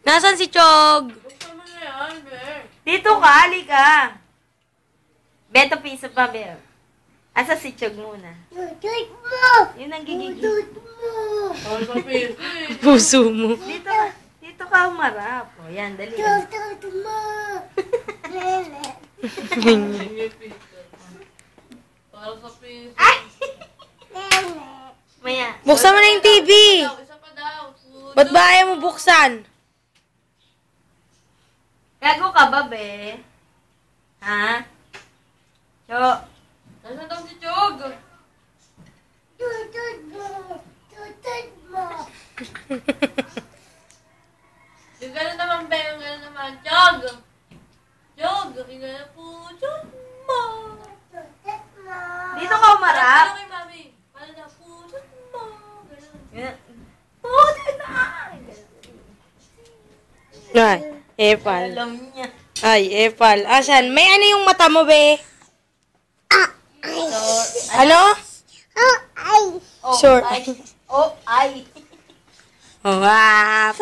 Nasaan si Chog? Buksan mo na yan, Be. Dito ka, halika. Beto piso pa, Bel. Asa si Chog muna? Yun ang gigigil. Ay, papiso eh. Puso mo. Dito ka umarap. O, yan, dali. Sige, piso. Para sa piso. Maya. Buksan mo na yung TV. Isa pa daw. Ba't ba ayaw mo buksan? Gago ka ba, Be? Ha? Cho. Nasaan daw si Chog? Yung gano'n naman, Be. Yung gano'n naman. Chog! Chog! Yung gano'n po. Chog mo! Dito ka umarap. Paano kay Mami? Paano na po? Chog mo! Gano'n. Puti na! Ay, epal. Alam niya. Ay, epal. Asan? May ano yung mata mo, be? So, Ano? oh, Sure. ay. Oh, ay. Oh, paano?